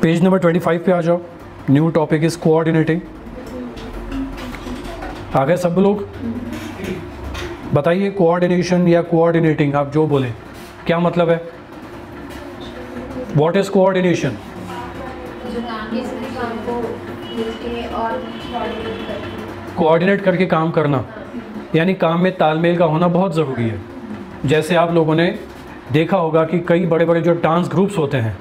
Page number 25 पे आ जाओ। New topic is coordinating. आ गए सब लोग? बताइए कोऑर्डिनेशन या कोऑर्डिनेटिंग, आप जो बोलें क्या मतलब है? What is coordination? कोऑर्डिनेट करके काम करना, यानी काम में तालमेल का होना बहुत ज़रूरी है। जैसे आप लोगों ने देखा होगा कि कई बड़े बड़े जो डांस ग्रुप्स होते हैं,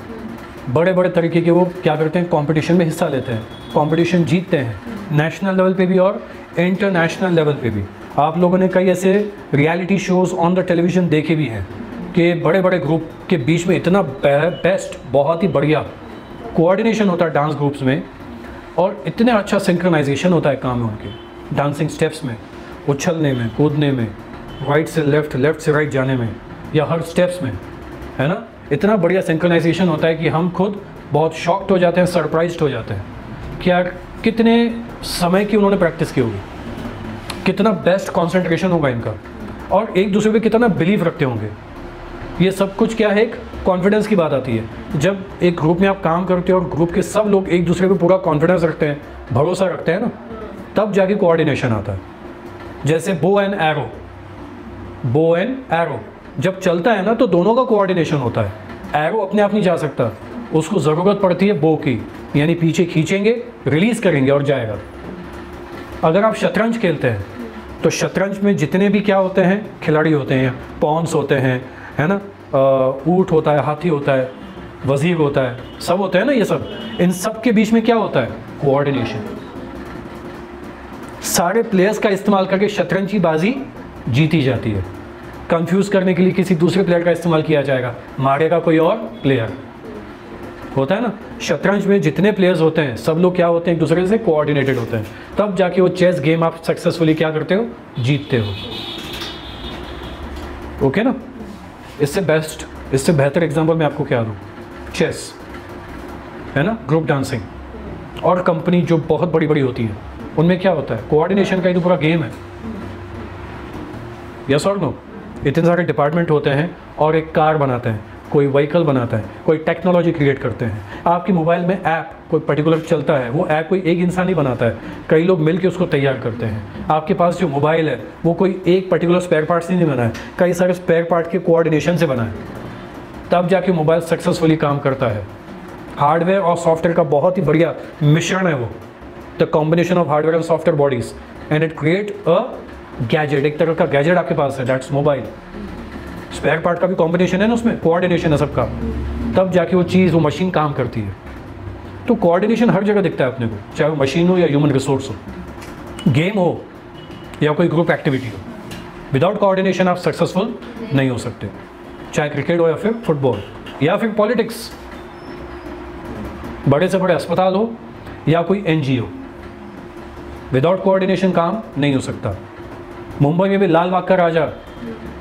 बड़े बड़े तरीके के, वो क्या करते हैं, कंपटीशन में हिस्सा लेते हैं, कंपटीशन जीतते हैं, नेशनल लेवल पे भी और इंटरनेशनल लेवल पे भी। आप लोगों ने कई ऐसे reality shows on the television देखे भी हैं कि बड़े बड़े ग्रुप के बीच में इतना बेस्ट, बहुत ही बढ़िया कोऑर्डिनेशन होता है डांस ग्रुप्स में, और इतना अच्छा सिंक्रोनाइजेशन होता है काम में उनके डांसिंग स्टेप्स में, उछलने में, कूदने में, राइट से लेफ़्ट, लेफ़्ट से राइट जाने में, या हर स्टेप्स में, है ना। इतना बढ़िया सिंक्रोनाइजेशन होता है कि हम खुद बहुत शॉक्ड हो जाते हैं, सरप्राइज्ड हो जाते हैं कि यार कितने समय की उन्होंने प्रैक्टिस की होगी, कितना बेस्ट कंसंट्रेशन होगा इनका, और एक दूसरे पे कितना बिलीव रखते होंगे। ये सब कुछ क्या है, एक कॉन्फिडेंस की बात आती है। जब एक ग्रुप में आप काम करते हो और ग्रुप के सब लोग एक दूसरे पे पूरा कॉन्फिडेंस रखते हैं, भरोसा रखते हैं ना, तब जाके कोऑर्डिनेशन आता है। जैसे बो एंड एरो जब चलता है ना, तो दोनों का कोऑर्डिनेशन होता है। एरो अपने आप नहीं जा सकता, उसको ज़रूरत पड़ती है बो की, यानी पीछे खींचेंगे, रिलीज़ करेंगे और जाएगा। अगर आप शतरंज खेलते हैं तो शतरंज में जितने भी क्या होते हैं, खिलाड़ी होते हैं, पॉन्स होते हैं, है ना, ऊँट होता है, हाथी होता है, वज़ीर होता है, सब होते हैं ना, ये सब, इन सब के बीच में क्या होता है, कोऑर्डिनेशन। सारे प्लेयर्स का इस्तेमाल करके शतरंज की बाजी जीती जाती है। कंफ्यूज करने के लिए किसी दूसरे प्लेयर का इस्तेमाल किया जाएगा, मारेगा कोई और प्लेयर, होता है ना। शतरंज में जितने प्लेयर्स होते हैं सब लोग क्या होते हैं, एक दूसरे से कोऑर्डिनेटेड होते हैं, तब जाके वो चेस गेम आप सक्सेसफुली क्या करते हो, जीतते हो। ओके ना। इससे बेहतर एग्जांपल मैं आपको क्या दूँ, चेस, है ना, ग्रुप डांसिंग और कंपनी जो बहुत बड़ी बड़ी होती है, उनमें क्या होता है, कोऑर्डिनेशन का ही तो पूरा गेम है। यस और नो। इतने सारे डिपार्टमेंट होते हैं और एक कार बनाते हैं, कोई व्हीकल बनाता है, कोई टेक्नोलॉजी क्रिएट करते हैं। आपकी मोबाइल में ऐप कोई पर्टिकुलर चलता है, वो ऐप कोई एक इंसान ही बनाता है, कई लोग मिलकर उसको तैयार करते हैं। आपके पास जो मोबाइल है वो कोई एक पर्टिकुलर स्पेयर पार्ट से नहीं बना है, कई सारे स्पेयर पार्ट के कोऑर्डिनेशन से बना है, तब जाके मोबाइल सक्सेसफुली काम करता है। हार्डवेयर और सॉफ्टवेयर का बहुत ही बढ़िया मिश्रण है वो, the combination of hardware and software bodies, and it create a gadget. एक तरह का गैजेट आपके पास है, दैट्स मोबाइल। स्पेयर पार्ट का भी कॉम्बिनेशन है ना, उसमें कोऑर्डिनेशन है सबका, तब जाके वो चीज़, वो मशीन काम करती है। तो कोऑर्डिनेशन हर जगह दिखता है अपने को, चाहे वो मशीन हो या ह्यूमन रिसोर्स हो, गेम हो या कोई ग्रुप एक्टिविटी हो। विदाउट कोऑर्डिनेशन आप सक्सेसफुल नहीं हो सकते, चाहे क्रिकेट हो या फिर फुटबॉल या फिर पॉलिटिक्स, बड़े से बड़े अस्पताल हो या कोई NGO, विदाउट कोऑर्डिनेशन काम नहीं हो सकता। मुंबई में भी लाल बाग का राजा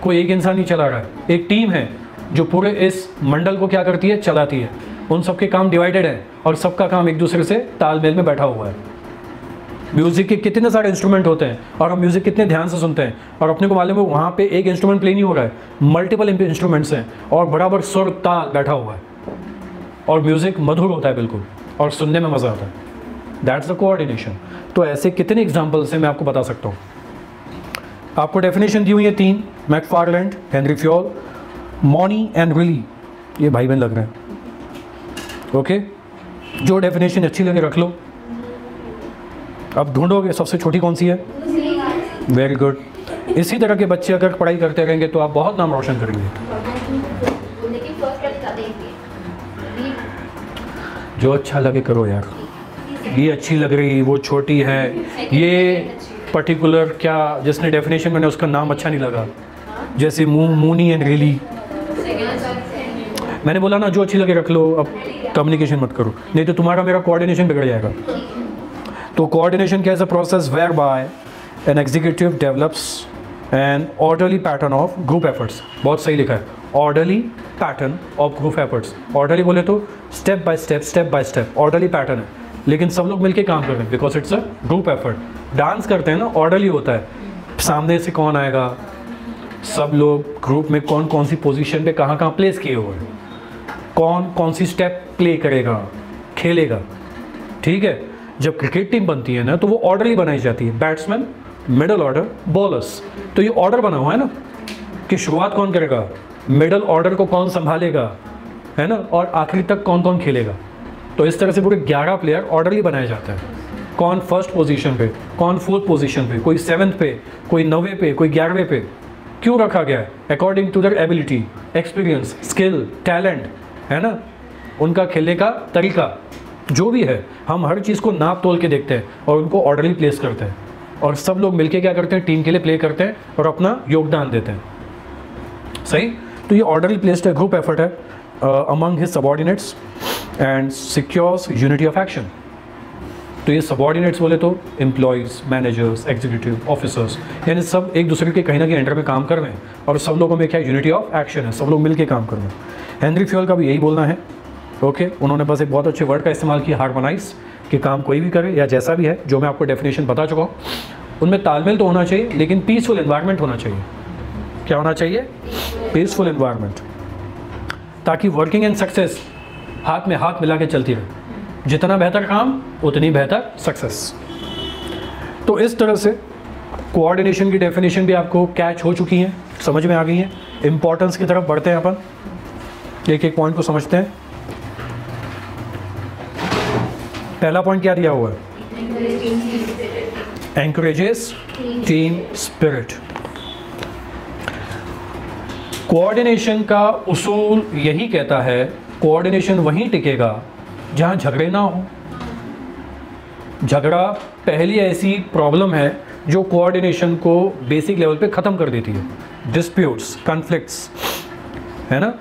कोई एक इंसान नहीं चला रहा है, एक टीम है जो पूरे इस मंडल को क्या करती है, चलाती है। उन सबके काम डिवाइडेड है और सबका काम एक दूसरे से तालमेल में बैठा हुआ है। म्यूज़िक के कितने सारे इंस्ट्रूमेंट होते हैं और हम म्यूज़िक कितने ध्यान से सुनते हैं, और अपने को मालूम है वहाँ पे एक इंस्ट्रूमेंट प्ले नहीं हो रहा है, मल्टीपल इंस्ट्रूमेंट्स हैं और बराबर सुर ताल बैठा हुआ है, और म्यूज़िक मधुर होता है बिल्कुल, और सुनने में मज़ा आता है। That's the coordination. तो ऐसे कितने एग्जाम्पल्स हैं मैं आपको बता सकता हूँ। आपको डेफिनेशन दी हुई है 3, मैकफार्लैंड, हेनरी फ्योल, मॉनी एंड रिली, ये भाई बहन लग रहे हैं। ओके, जो डेफिनेशन अच्छी लगे रख लो। अब ढूंढोगे सबसे छोटी कौन सी है, वेरी गुड। इसी तरह के बच्चे अगर पढ़ाई करते रहेंगे तो आप बहुत नाम रोशन करेंगे। जो अच्छा लगे करो यार, ये अच्छी लग रही, वो छोटी है, ये पर्टिकुलर क्या जिसने डेफिनेशन मैंने उसका नाम अच्छा नहीं लगा, जैसे मूनी एंड रिली। मैंने बोला ना जो अच्छी लगे रख लो, अब कम्युनिकेशन मत करो, नहीं तो तुम्हारा मेरा कोऑर्डिनेशन बिगड़ जाएगा। तो कोऑर्डिनेशन क्या है, a process where by an executive develops an orderly pattern of group efforts. बहुत सही लिखा है, orderly pattern of group efforts. Orderly बोले तो step by step orderly pattern है, लेकिन सब लोग मिलके काम कर रहे हैं because it's a group effort. Dance करते हैं ना, ऑर्डरली होता है, सामने से कौन आएगा, सब लोग ग्रुप में कौन कौन सी पोजीशन पे कहाँ कहाँ प्लेस किए हुए हैं, कौन कौन सी स्टेप प्ले करेगा, खेलेगा, ठीक है। जब क्रिकेट टीम बनती है ना तो वो ऑर्डरली बनाई जाती है, बैट्समैन, मिडल ऑर्डर, बॉलर्स। तो ये ऑर्डर बना हुआ है ना कि शुरुआत कौन करेगा, मिडल ऑर्डर को कौन संभालेगा, है ना, और आखिरी तक कौन कौन खेलेगा। तो इस तरह से पूरे 11 प्लेयर ऑर्डरली बनाए जाते हैं। कौन फर्स्ट पोजीशन पे, कौन फोर्थ पोजीशन पे, कोई 7th पे, कोई 9वें पे, कोई 11वें पे। क्यों रखा गया है? According to their ability, experience, skill, talent, है ना, उनका खेलने का तरीका जो भी है। हम हर चीज़ को नाप तोल के देखते हैं और उनको ऑर्डरली प्लेस करते हैं, और सब लोग मिलके क्या करते हैं, टीम के लिए प्ले करते हैं और अपना योगदान देते हैं। सही। तो ये ऑर्डरली प्लेस्ड है, ग्रुप एफर्ट है among his subordinates and secures unity of action. तो ये सबॉर्डिनेट्स बोले तो एम्प्लॉयज़, मैनेजर्स, एग्जीक्यूटिव ऑफिसर्स, यानी सब एक दूसरे के कहीं ना कहीं अंडर में काम कर रहे हैं, और सब लोगों में क्या यूनिटी ऑफ एक्शन है, सब लोग मिल के काम कर रहे हैं। हेनरी फ्यूल का भी यही बोलना है। ओके, उन्होंने बस एक बहुत अच्छे वर्ड का इस्तेमाल किया, हार्मोनाइज, कि काम कोई भी करे या जैसा भी है, जो मैं आपको डेफिनेशन बता चुका हूँ, उनमें तालमेल तो होना चाहिए, लेकिन पीसफुल एनवायरनमेंट होना चाहिए। क्या होना चाहिए? पीसफुल एनवायरनमेंट, ताकि वर्किंग एंड सक्सेस हाथ में हाथ मिला के चलती रहे। जितना बेहतर काम उतनी बेहतर सक्सेस। तो इस तरह से कोऑर्डिनेशन की डेफिनेशन भी आपको कैच हो चुकी है, समझ में आ गई है। इंपॉर्टेंस की तरफ बढ़ते हैं अपन, एक एक पॉइंट को समझते हैं। पहला पॉइंट क्या दिया हुआ है? एंकरेजेस टीम स्पिरिट। कोऑर्डिनेशन का उसूल यही कहता है, कोऑर्डिनेशन वहीं टिकेगा जहां झगड़े ना हो। झगड़ा पहली ऐसी प्रॉब्लम है जो कोऑर्डिनेशन को बेसिक लेवल पे ख़त्म कर देती है। डिस्प्यूट्स, कॉन्फ्लिक्ट्स, है ना।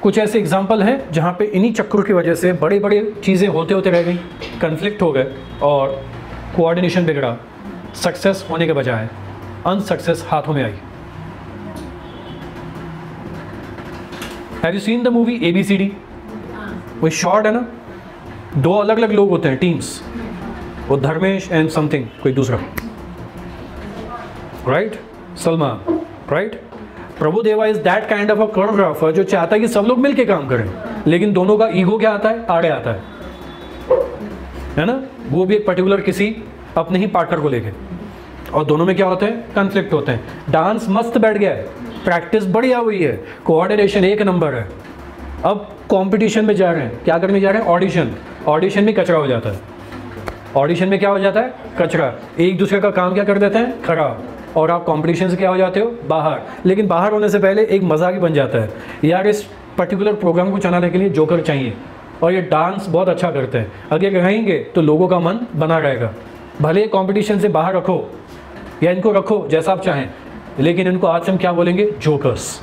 कुछ ऐसे एग्जाम्पल हैं जहाँ पे इन्हीं चक्करों की वजह से बड़ी बड़ी चीज़ें होते होते रह गई, कन्फ्लिक्ट हो गए और कोऑर्डिनेशन बिगड़ा, सक्सेस होने के बजाय अनसक्सेस हाथों में आई। Have you seen the movie ABCD? वो शॉर्ट है ना, 2 अलग अलग लोग होते हैं, टीम्स, वो धर्मेश एंड समथिंग कोई दूसरा, right, Salman, right. Prabhudeva is that kind of a choreographer जो चाहता है कि सब लोग मिलके काम करें, लेकिन दोनों का ईगो क्या आता है, आड़े आता है ना। वो भी एक पर्टिकुलर किसी अपने ही पार्टनर को लेके, और दोनों में क्या होते हैं, कन्फ्लिक्ट होते हैं। डांस मस्त बैठ गया है, प्रैक्टिस बढ़िया हुई है, कोऑर्डिनेशन एक नंबर है। अब कंपटीशन में जा रहे हैं, क्या करने जा रहे हैं, ऑडिशन। ऑडिशन में कचरा हो जाता है, ऑडिशन में क्या हो जाता है, कचरा। एक दूसरे का काम क्या कर देते हैं, खराब, और आप कंपटीशन से क्या हो जाते हो, बाहर। लेकिन बाहर होने से पहले एक मज़ाक ही बन जाता है, यार इस पर्टिकुलर प्रोग्राम को चलाने के लिए जोकर चाहिए, और ये डांस बहुत अच्छा करते हैं, अगर रहेंगे तो लोगों का मन बना रहेगा। भले कंपटीशन से बाहर रखो या इनको रखो जैसा आप चाहें, लेकिन इनको आज हम क्या बोलेंगे, जोकर्स।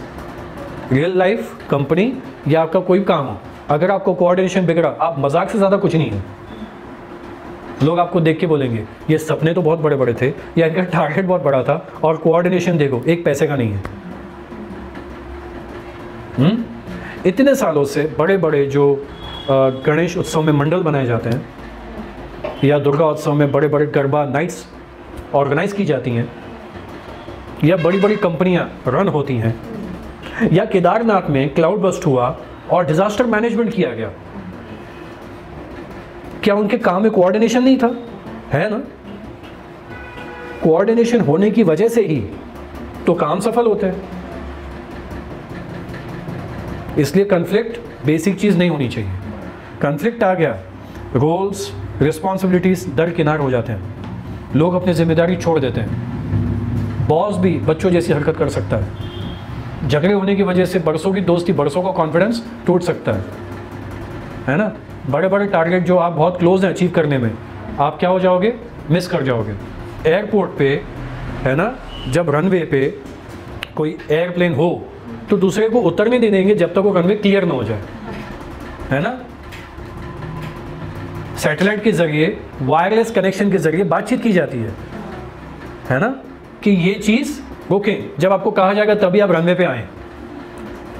रियल लाइफ, कंपनी या आपका कोई काम हो, अगर आपको कोऑर्डिनेशन बिगड़ा, आप मजाक से ज़्यादा कुछ नहीं है। लोग आपको देख के बोलेंगे ये सपने तो बहुत बड़े बड़े थे, या इनका टारगेट बहुत बड़ा था, और कोऑर्डिनेशन देखो एक पैसे का नहीं है। इतने सालों से बड़े बड़े जो गणेश उत्सव में मंडल बनाए जाते हैं, या दुर्गा उत्सव में बड़े बड़े गरबा नाइट्स ऑर्गेनाइज की जाती हैं, या बड़ी बड़ी कंपनियां रन होती हैं, या केदारनाथ में क्लाउड बस्ट हुआ और डिजास्टर मैनेजमेंट किया गया, क्या उनके काम में कोऑर्डिनेशन नहीं था? है ना। कोऑर्डिनेशन होने की वजह से ही तो काम सफल होते हैं। इसलिए कॉन्फ्लिक्ट बेसिक चीज नहीं होनी चाहिए। कॉन्फ्लिक्ट आ गया, रोल्स, रिस्पॉन्सिबिलिटीज दरकिनार हो जाते हैं, लोग अपनी जिम्मेदारी छोड़ देते हैं। बॉस भी बच्चों जैसी हरकत कर सकता है। झगड़े होने की वजह से बरसों की दोस्ती, बरसों का कॉन्फिडेंस टूट सकता है ना। बड़े बड़े टारगेट जो आप बहुत क्लोज हैं अचीव करने में, आप क्या हो जाओगे, मिस कर जाओगे। एयरपोर्ट पे, है ना, जब रनवे पे कोई एयरप्लेन हो तो दूसरे को उतरने नहीं देंगे जब तक वो रनवे क्लियर ना हो जाए, है ना। सैटेलाइट के जरिए, वायरलेस कनेक्शन के जरिए बातचीत की जाती है ना, कि ये चीज़ ओके, जब आपको कहा जाएगा तभी आप रनवे पे आए।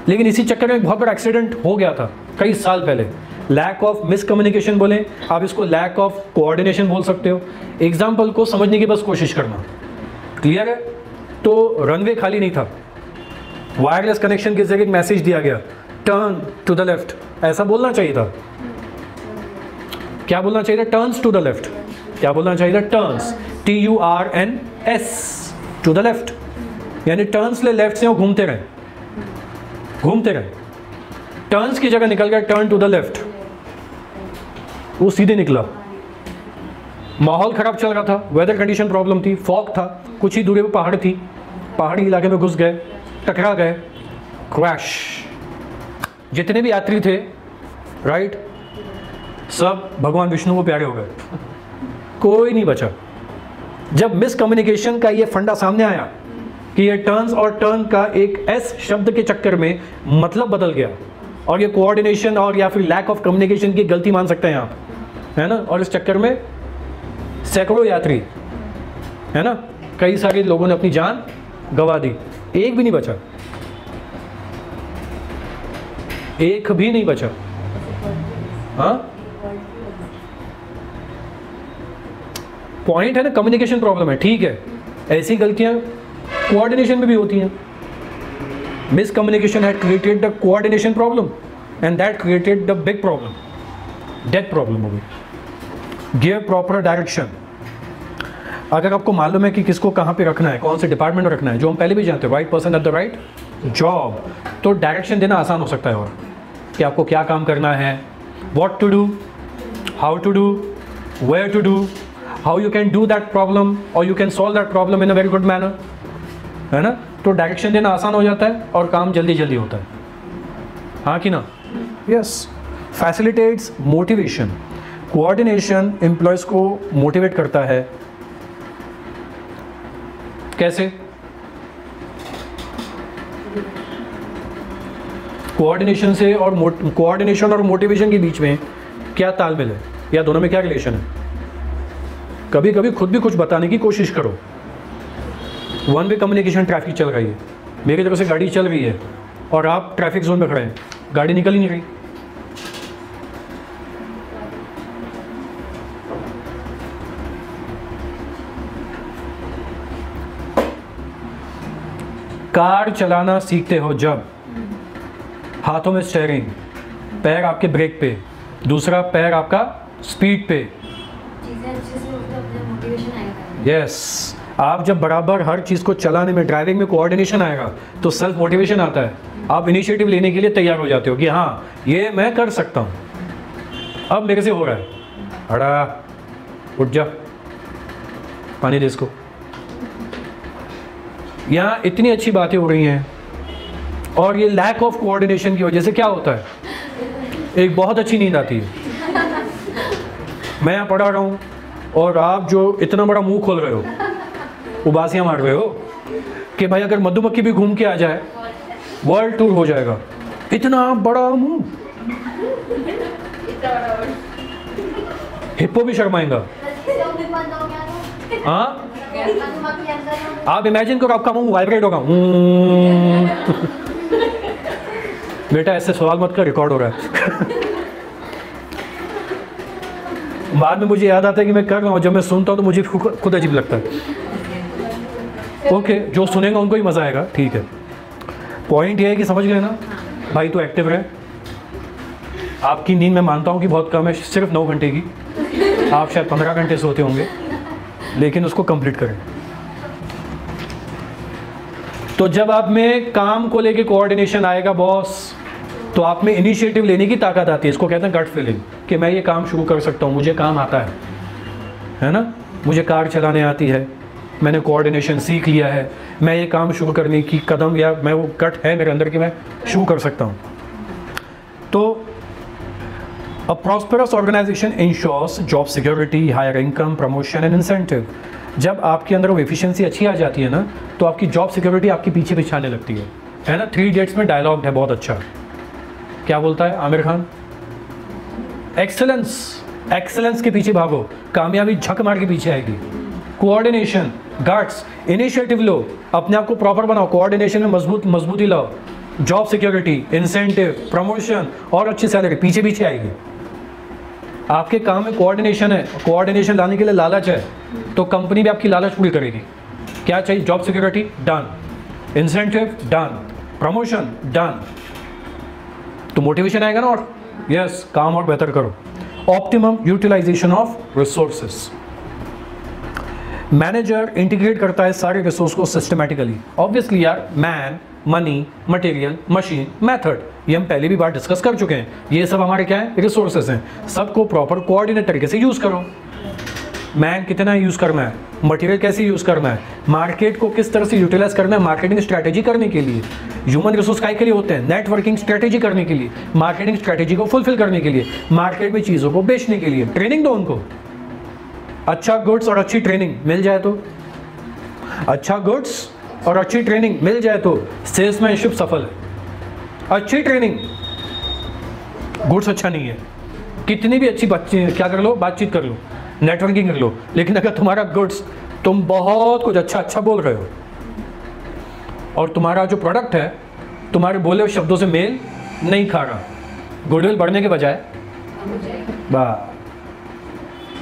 लेकिन इसी चक्कर में बहुत बड़ा एक्सीडेंट हो गया था कई साल पहले। लैक ऑफ मिसकम्युनिकेशन बोले, आप इसको लैक ऑफ कोऑर्डिनेशन बोल सकते हो। एग्जाम्पल को समझने की बस कोशिश करना, क्लियर है। तो रनवे खाली नहीं था, वायरलेस कनेक्शन के जरिए एक मैसेज दिया गया, टर्न टू द लेफ्ट, ऐसा बोलना चाहिए था, क्या बोलना चाहिए? Turns to the left. क्या बोलना चाहिए? Turns, TURNS, to the left. यानी टर्न्स ले लेफ्ट से, वो घूमते रहे, घूमते रहे। टर्न्स की जगह निकल गया टर्न टू द लेफ्ट, वो सीधे निकला। माहौल खराब चल रहा था, वेदर कंडीशन प्रॉब्लम थी, फॉग था, कुछ ही दूरी पे पहाड़ थी, पहाड़ी इलाके में घुस गए, टकरा गए, क्रैश। जितने भी यात्री थे, राइट, सब भगवान विष्णु को प्यारे हो गए, कोई नहीं बचा। जब मिसकम्युनिकेशन का ये फंडा सामने आया कि ये टर्न्स और टर्न का एक एस शब्द के चक्कर में मतलब बदल गया, और ये कोऑर्डिनेशन और या फिर लैक ऑफ कम्युनिकेशन की गलती मान सकते हैं आप, है ना। और इस चक्कर में सैकड़ों यात्री, है ना, कई सारे लोगों ने अपनी जान गंवा दी, एक भी नहीं बचा, एक भी नहीं बचा। हाँ, पॉइंट है ना, कम्युनिकेशन प्रॉब्लम है, ठीक है। ऐसी गलतियां कोऑर्डिनेशन में भी होती हैं। Miscommunication had created the coordination problem and that created the big problem, death problem हो गई। Give proper direction. अगर आपको मालूम है कि किसको कहाँ पे रखना है, कौन से डिपार्टमेंट में रखना है, जो हम पहले भी जानते हैं, right person at the right job, तो डायरेक्शन देना आसान हो सकता है। और कि आपको क्या काम करना है, what to do, how to do, where to do, how you can do that problem और you can solve that problem in a very good manner, है ना। तो डायरेक्शन देना आसान हो जाता है और काम जल्दी जल्दी होता है, हाँ कि ना। Yes, facilitates motivation. Coordination employees को मोटिवेट करता है। कैसे? कोऑर्डिनेशन से और कोऑर्डिनेशन और मोटिवेशन के बीच में क्या तालमेल है, या दोनों में क्या रिलेशन है? कभी कभी खुद भी कुछ बताने की कोशिश करो। वन वे कम्युनिकेशन, ट्रैफिक चल रही है, मेरी तरफ से गाड़ी चल रही है और आप ट्रैफिक जोन में खड़े हैं, गाड़ी निकल ही नहीं रही। कार चलाना सीखते हो जब हाथों में स्टीयरिंग, पैर आपके ब्रेक पे, दूसरा पैर आपका स्पीड पे। यस, आप जब बराबर हर चीज़ को चलाने में, ड्राइविंग में कोऑर्डिनेशन आएगा तो सेल्फ मोटिवेशन आता है। आप इनिशिएटिव लेने के लिए तैयार हो जाते हो कि हाँ, ये मैं कर सकता हूँ, अब मेरे से हो रहा है। अड़ा, उठ जा, पानी दे इसको। यहाँ इतनी अच्छी बातें हो रही हैं, और ये लैक ऑफ कोऑर्डिनेशन की वजह से क्या होता है, एक बहुत अच्छी नींद आती है। मैं यहाँ पढ़ा रहा हूँ और आप जो इतना बड़ा मुंह खोल रहे हो, उबासियाँ मार रहे हो कि भाई अगर मधुमक्खी भी घूम के आ जाए वर्ल्ड टूर हो जाएगा। इतना बड़ा मुंह, हिप्पो भी शर्माएगा। हाँ, आप इमेजिन करो आपका मुंह वाइब्रेट होगा। बेटा ऐसे सवाल मत कर, रिकॉर्ड हो रहा है। बाद में मुझे याद आता है कि मैं कर रहा हूँ, जब मैं सुनता हूँ तो मुझे खुद अजीब लगता है। ओके, जो सुनेगा उनको ही मज़ा आएगा, ठीक है। पॉइंट ये है कि समझ गए ना भाई, तो एक्टिव रहे। आपकी नींद मैं मानता हूँ कि बहुत कम है, सिर्फ 9 घंटे की, आप शायद 15 घंटे सोते होंगे, लेकिन उसको कंप्लीट करें। तो जब आप में काम को लेके कोऑर्डिनेशन आएगा बॉस, तो आप में इनिशिएटिव लेने की ताकत आती है। इसको कहते हैं गट फीलिंग, कि मैं ये काम शुरू कर सकता हूँ, मुझे काम आता है ना। मुझे कार चलाने आती है, मैंने कोऑर्डिनेशन सीख लिया है, मैं ये काम शुरू करने की कदम, या मैं वो गट है मेरे अंदर कि मैं शुरू कर सकता हूँ। तो a prosperous organization ensures job security, higher income, promotion and incentive. जब आपके अंदर वो एफिशिएंसी अच्छी आ जाती है ना, तो आपकी जॉब सिक्योरिटी आपके पीछे पीछे आने लगती है ना। 3 इडियट्स में डायलॉग है बहुत अच्छा, क्या बोलता है आमिर खान? एक्सेलेंस, एक्सेलेंस के पीछे भागो, कामयाबी झक मार के पीछे आएगी। कोऑर्डिनेशन, गट्स, इनिशिएटिव लो, अपने आप को प्रॉपर बनाओ, कोऑर्डिनेशन में मजबूती लाओ, जॉब सिक्योरिटी, इंसेंटिव, प्रमोशन और अच्छी सैलरी पीछे पीछे आएगी। आपके काम में कोऑर्डिनेशन है, कोऑर्डिनेशन लाने के लिए लालच है, तो कंपनी भी आपकी लालच पूरी करेगी। क्या चाहिए? Job security, done. Incentive, done. Promotion, done. तो मोटिवेशन आएगा ना, और यस, काम और बेहतर करो। Optimum utilisation of resources. Manager integrate करता है सारे रिसोर्स को सिस्टमैटिकली। ऑब्वियसली यार, man, money, material, machine, method, ये हम पहले भी बार डिस्कस कर चुके हैं। ये सब हमारे क्या है, रिसोर्सेज हैं। सबको प्रॉपर कोऑर्डिनेट तरीके से यूज़ करो। मैन कितना यूज़ करना है, मटेरियल कैसे यूज़ करना है, मार्केट को किस तरह से यूटिलाइज करना है मार्केटिंग स्ट्रैटेजी करने के लिए। ह्यूमन रिसोर्स काय के लिए होते हैं, नेटवर्किंग स्ट्रैटेजी करने के लिए, मार्केटिंग स्ट्रैटेजी को फुलफिल करने के लिए, मार्केट में चीज़ों को बेचने के लिए। ट्रेनिंग दो उनको। अच्छा गुड्स और अच्छी ट्रेनिंग मिल जाए तो, अच्छा गुड्स और अच्छी ट्रेनिंग मिल जाए तो सेल्समैनशिप सफल है। अच्छी ट्रेनिंग, गुड्स अच्छा नहीं है, कितनी भी अच्छी क्या कर लो, बातचीत कर लो, नेटवर्किंग कर लो, लेकिन अगर तुम्हारा गुड्स, तुम बहुत कुछ अच्छा अच्छा बोल रहे हो और तुम्हारा जो प्रोडक्ट है तुम्हारे बोले हुए शब्दों से मेल नहीं खा रहा, गुडविल बढ़ने के बजाय बा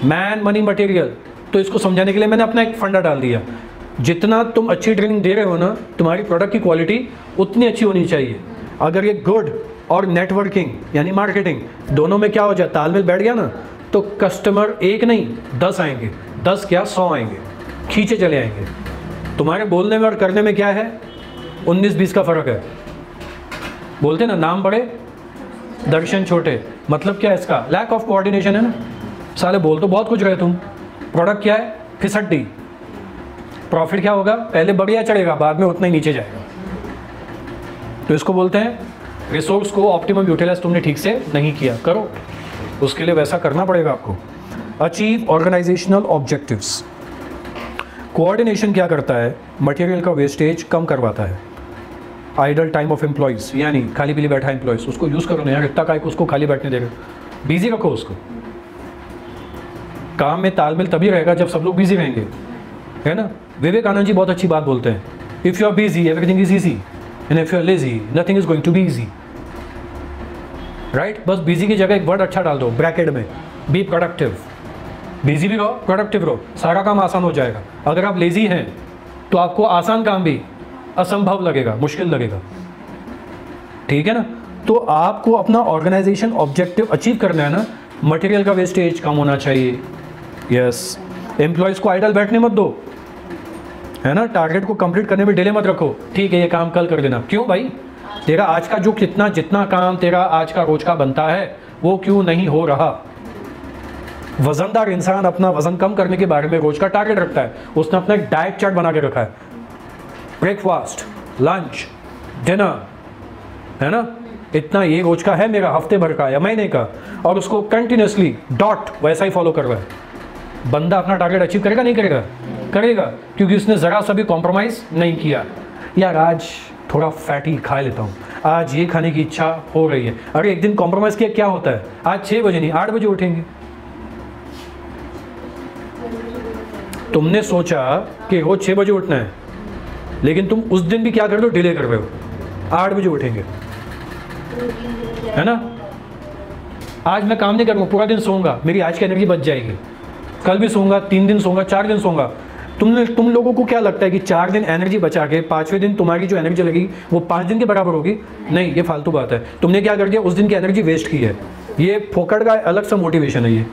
मैन, मनी, मटेरियल। तो इसको समझाने के लिए मैंने अपना एक फंडा डाल दिया। जितना तुम अच्छी ट्रेनिंग दे रहे हो ना, तुम्हारी प्रोडक्ट की क्वालिटी उतनी अच्छी होनी चाहिए। अगर ये गुड और नेटवर्किंग यानी मार्केटिंग दोनों में क्या हो जाए, तालमेल बैठ गया ना, तो कस्टमर एक नहीं 10 आएंगे, 10 क्या 100 आएंगे, खींचे चले आएंगे। तुम्हारे बोलने में और करने में क्या है, 19-20 का फ़र्क है। बोलते ना, नाम बड़े दर्शन छोटे। मतलब क्या है इसका, लैक ऑफ कोऑर्डिनेशन है ना। साले बोल तो बहुत कुछ रहे तुम, प्रोडक्ट क्या है, फिसड्डी। प्रॉफिट क्या होगा, पहले बढ़िया चढ़ेगा, बाद में उतना ही नीचे जाएगा। तो इसको बोलते हैं रिसोर्स को ऑप्टिमम यूटिलाइज तुमने ठीक से नहीं किया। करो, उसके लिए वैसा करना पड़ेगा आपको। Achieve organisational objectives. कोऑर्डिनेशन क्या करता है, मटेरियल का वेस्टेज कम करवाता है। आइडल टाइम ऑफ एम्प्लॉयज़, यानी खाली पीली बैठा एम्प्लॉयज़, उसको यूज़ करो ना यार, इतना का उसको खाली बैठने देगा, बिजी रखो उसको। काम में तालमेल तभी रहेगा जब सब लोग बिजी रहेंगे, है ना। विवेकानंद जी बहुत अच्छी बात बोलते हैं, if you are busy everything is easy and if you are lazy nothing is going to be easy, right. बस बिजी की जगह एक वर्ड अच्छा डाल दो ब्रैकेट में, बी प्रोडक्टिव। बिजी भी रहो, प्रोडक्टिव रहो, सारा काम आसान हो जाएगा। अगर आप लेजी हैं तो आपको आसान काम भी असंभव लगेगा, मुश्किल लगेगा, ठीक है ना। तो आपको अपना ऑर्गेनाइजेशन ऑब्जेक्टिव अचीव करना है ना। मटेरियल का वेस्टेज कम होना चाहिए, यस। एम्प्लॉयज़ को आइडल बैठने मत दो, है ना। टारगेट को कंप्लीट करने में डिले मत रखो, ठीक है ये काम कल कर देना। क्यों भाई, तेरा आज का जो जितना काम तेरा आज का रोज का बनता है वो क्यों नहीं हो रहा। वजनदार इंसान अपना वजन कम करने के बारे में रोज का टारगेट रखता है, उसने अपना एक डाइट चार्ट बना के रखा है, ब्रेकफास्ट, लंच, डिनर, है ना। इतना ये रोज का है मेरा, हफ्ते भर का या महीने का, और उसको कंटिन्यूसली डॉट वैसा ही फॉलो कर रहा है। बंदा अपना टारगेट अचीव करेगा नहीं करेगा, करेगा, क्योंकि उसने ज़रा सा भी कॉम्प्रोमाइज़ नहीं किया। यार आज थोड़ा फैटी खा लेता हूँ, आज ये खाने की इच्छा हो रही है, अरे एक दिन कॉम्प्रोमाइज़ किया क्या होता है, आज 6 बजे नहीं 8 बजे उठेंगे। तुमने सोचा कि रोज 6 बजे उठना है, लेकिन तुम उस दिन भी क्या कर रहे हो, डिले कर रहे हो, 8 बजे उठेंगे, है ना। आज मैं काम नहीं करूँगा, पूरा दिन सोऊंगा, मेरी आज की एनर्जी बच जाएगी, कल भी सोऊंगा, 3 दिन सोऊंगा, 4 दिन सोऊंगा। तुम लोगों को क्या लगता है कि 4 दिन एनर्जी बचा के 5वें दिन तुम्हारी जो एनर्जी लगेगी वो 5 दिन के बराबर होगी? नहीं, ये फालतू बात है। तुमने क्या कर दिया, उस दिन की एनर्जी वेस्ट की है। ये फोकट का अलग सा मोटिवेशन है ये,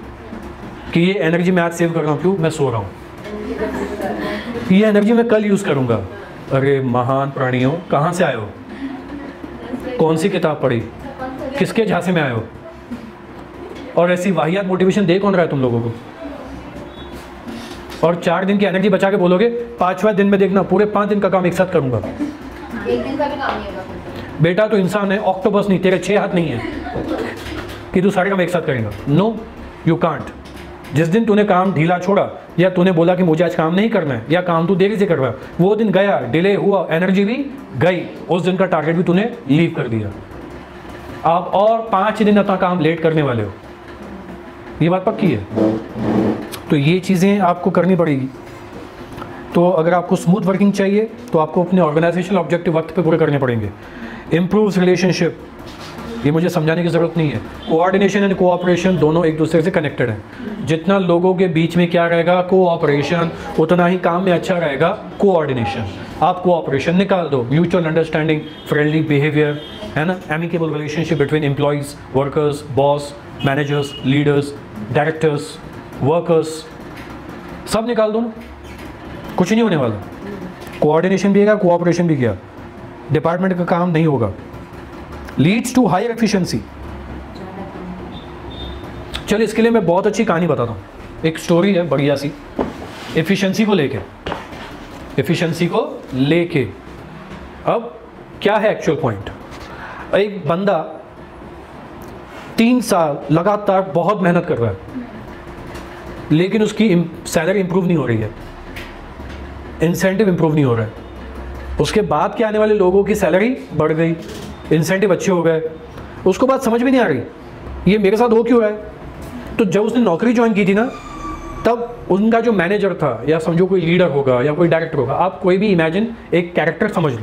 कि ये एनर्जी मैं आज सेव कर रहा हूँ, क्यों, मैं सो रहा हूँ, ये एनर्जी मैं कल यूज़ करूँगा। अरे महान प्राणियों, कहाँ से आए हो, कौन सी किताब पढ़ी, किसके झांसे में आए हो, और ऐसी वाहियात मोटिवेशन दे कौन रहा है तुम लोगों को। और 4 दिन की एनर्जी बचा के बोलोगे 5वें दिन में देखना पूरे 5 दिन का काम एक साथ करूंगा। एक दिन का भी काम नहीं होगा। बेटा तो इंसान है, ऑक्टोपस नहीं, तेरे 6 हाथ नहीं है कि तू सारे काम एक साथ करेगा। No, you can't. जिस दिन तूने काम ढीला छोड़ा या तूने बोला कि मुझे आज काम नहीं करना है, या काम तू देरी से कर रहा है, वो दिन गया, डिले हुआ, एनर्जी भी गई, उस दिन का टारगेट भी तूने लीव कर दिया। आप और 5 दिन अपना काम लेट करने वाले हो, ये बात पक्की है। तो ये चीज़ें आपको करनी पड़ेगी। तो अगर आपको स्मूथ वर्किंग चाहिए तो आपको अपने ऑर्गेनाइजेशनल ऑब्जेक्टिव वक्त पे पूरे करने पड़ेंगे। इम्प्रूव्स रिलेशनशिप, ये मुझे समझाने की ज़रूरत नहीं है। कोऑर्डिनेशन एंड कोऑपरेशन दोनों एक दूसरे से कनेक्टेड हैं। जितना लोगों के बीच में क्या रहेगा, कोऑपरेशन, उतना ही काम में अच्छा रहेगा कोऑर्डिनेशन। आप कोऑपरेशन निकाल दो, म्यूचुअल अंडरस्टैंडिंग, फ्रेंडली बिहेवियर, है ना, amicable relationship between employees, workers, boss, managers, leaders, directors, workers, सब निकाल दो ना, कुछ नहीं होने वाला। कोऑर्डिनेशन भी किया, कोऑपरेशन भी किया, डिपार्टमेंट का काम नहीं होगा। Leads to higher efficiency. चलिए इसके लिए मैं बहुत अच्छी कहानी बताता हूँ, एक स्टोरी है बढ़िया सी, एफिशिएंसी को लेके। एफिशिएंसी को लेके अब क्या है एक्चुअल पॉइंट। एक बंदा 3 साल लगातार बहुत मेहनत कर रहा है, लेकिन उसकी सैलरी इंप्रूव नहीं हो रही है, इंसेंटिव इंप्रूव नहीं हो रहा है। उसके बाद के आने वाले लोगों की सैलरी बढ़ गई, इंसेंटिव अच्छे हो गए, उसको बात समझ में नहीं आ रही ये मेरे साथ हो क्यों रहा है। तो जब उसने नौकरी ज्वाइन की थी ना, तब उनका जो मैनेजर था, या समझो कोई लीडर होगा या कोई डायरेक्टर होगा, आप कोई भी इमेजिन एक कैरेक्टर समझ लो,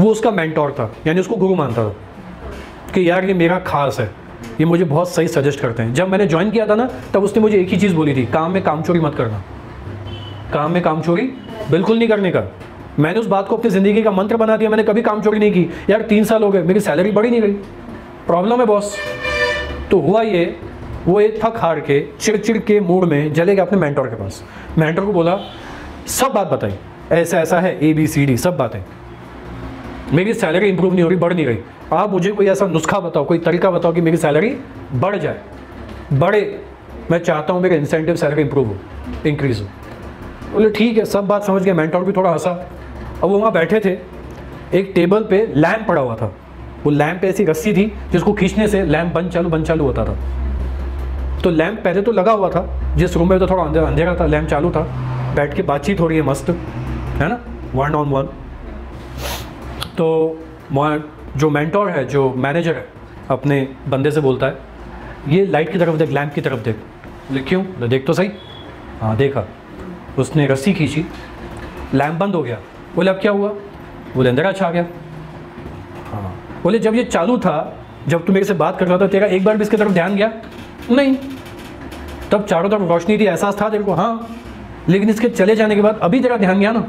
वो उसका मेंटोर था, यानी उसको गुरु मानता था कि यार ये मेरा खास है, ये मुझे बहुत सही सजेस्ट करते हैं। जब मैंने ज्वाइन किया था ना, तब उसने मुझे एक ही चीज़ बोली थी, काम में कामचोरी मत करना, काम में कामचोरी बिल्कुल नहीं करने का। मैंने उस बात को अपनी ज़िंदगी का मंत्र बना दिया, मैंने कभी कामचोरी नहीं की। यार 3 साल हो गए, मेरी सैलरी बढ़ी नहीं गई, प्रॉब्लम है बॉस। तो हुआ ये, वो एक थक हार के चिड़चिड़ के मूड में चले गया अपने मेंटोर के पास। मेंटोर को बोला, सब बात बताई, ऐसा ऐसा है, ABCD सब बातें, मेरी सैलरी इंप्रूव नहीं हो रही, बढ़ नहीं रही, आप मुझे कोई ऐसा नुस्खा बताओ, कोई तरीका बताओ कि मेरी सैलरी बढ़ जाए, बढ़े, मैं चाहता हूँ मेरे इंसेंटिव सैलरी इंप्रूव हो, इंक्रीज हो। बोले ठीक है, सब बात समझ गया। मेंटोर भी थोड़ा हंसा। अब वो वहाँ बैठे थे, एक टेबल पे लैंप पड़ा हुआ था, वो लैंप पे ऐसी रस्सी थी जिसको खींचने से लैंप बंद चालू होता था। तो लैंप पहले तो लगा हुआ था, जिस रूम में तो थोड़ा अंधेरा था, लैंप चालू था, बैठ के बातचीत हो रही है मस्त, है ना, 1 on 1। तो जो मेंटोर है, जो मैनेजर है, अपने बंदे से बोलता है, ये लाइट की तरफ देख, लैंप की तरफ देख। बोले क्यों? बोले देख तो सही। हाँ देखा, उसने रस्सी खींची, लैंप बंद हो गया। बोले अब क्या हुआ? बोले अंधेरा छा गया। हाँ। बोले जब ये चालू था, जब तू मेरे से बात कर रहा था, तेरा एक बार भी इसकी तरफ ध्यान गया? नहीं। तब चारों तरफ रोशनी थी, एहसास था तेरे को? हाँ। लेकिन इसके चले जाने के बाद अभी तेरा ध्यान गया ना,